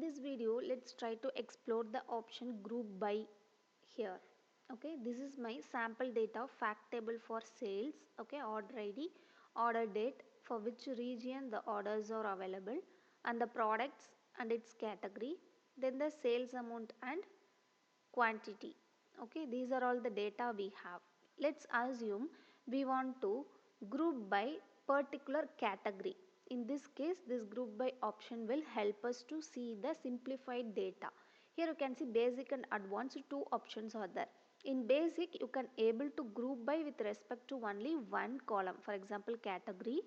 this video, let's try to explore the option group by here. Okay, this is my sample data fact table for sales. Okay, order ID, order date, for which region the orders are available, and the products and its category, then the sales amount and quantity. Okay, these are all the data we have. Let's assume we want to group by particular category. In this case, this group by option will help us to see the simplified data. Here you can see basic and advanced, two options are there. In basic, you can able to group by with respect to only one column, for example category,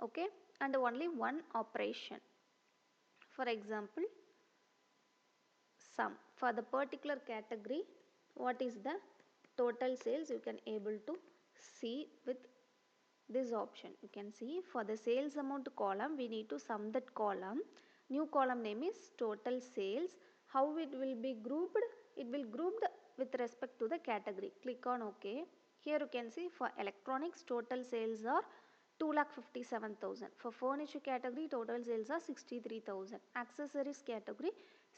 okay, and only one operation, for example sum. For the particular category, what is the total sales, you can able to see with this option. You can see for the sales amount column, we need to sum that column. New column name is total sales. How it will be grouped? It will grouped with respect to the category. Click on OK. Here you can see for electronics, total sales are 2,57,000. For furniture category, total sales are 63,000. Accessories category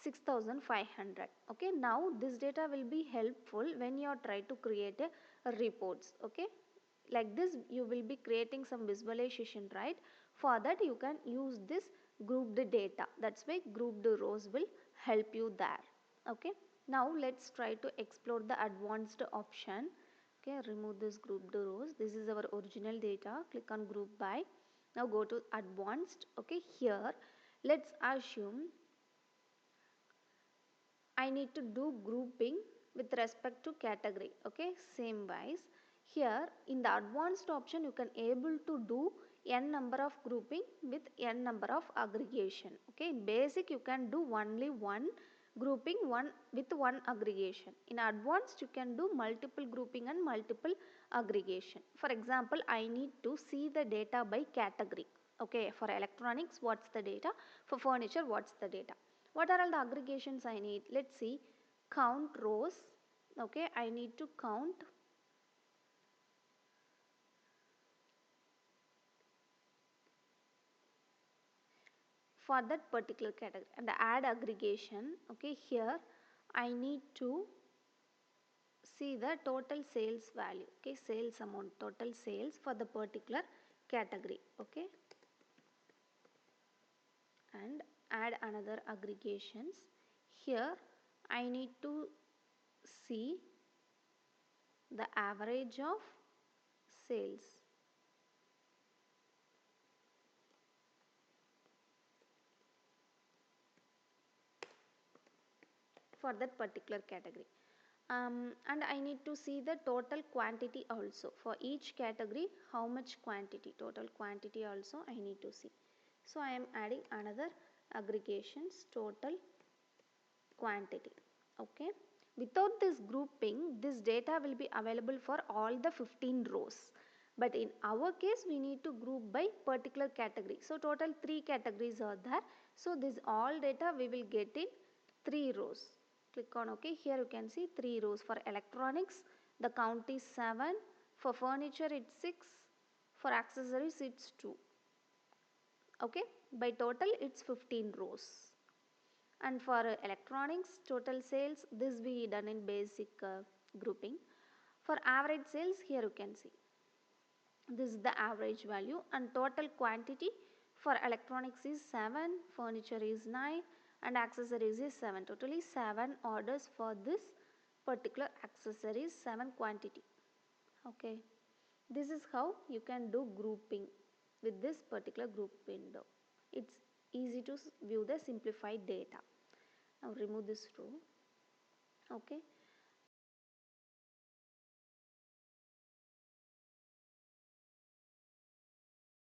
6,500. Okay, now this data will be helpful when you are trying to create a reports. Okay, like this you will be creating some visualization, right? For that you can use this grouped data. That's why grouped rows will help you there. Okay, now let's try to explore the advanced option. Okay, remove this grouped rows. This is our original data. Click on group by. Now go to advanced. Okay, here let's assume I need to do grouping with respect to category. Okay, same wise here in the advanced option you can able to do n number of grouping with n number of aggregation. Okay, in basic you can do only one grouping with one aggregation. In advanced you can do multiple grouping and multiple aggregation. For example, I need to see the data by category. Okay, for electronics what's the data, for furniture what's the data. What are all the aggregations I need? Let's see. Count rows. Okay, I need to count for that particular category, and add aggregation. Okay, here I need to see the total sales value. Okay, sales amount, total sales for the particular category. Okay, and add another aggregations. Here I need to see the average of sales. For that particular category. And I need to see the total quantity also. For each category, how much quantity, total quantity also I need to see. So I am adding another aggregations, total quantity. Okay. Without this grouping, this data will be available for all the 15 rows. But in our case, we need to group by particular category. So total 3 categories are there. So this all data we will get in 3 rows. Click on OK. Here you can see 3 rows. For electronics, the count is 7. For furniture, it's 6. For accessories, it's 2. Okay. By total, it's 15 rows. And for electronics, total sales, this we done in basic grouping. For average sales, here you can see. This is the average value, and total quantity for electronics is 7, furniture is 9, and accessories is 7. Totally 7 orders for this particular accessories, 7 quantity. Okay, this is how you can do grouping with this particular group window. It's easy to view the simplified data. Now remove this row. Okay,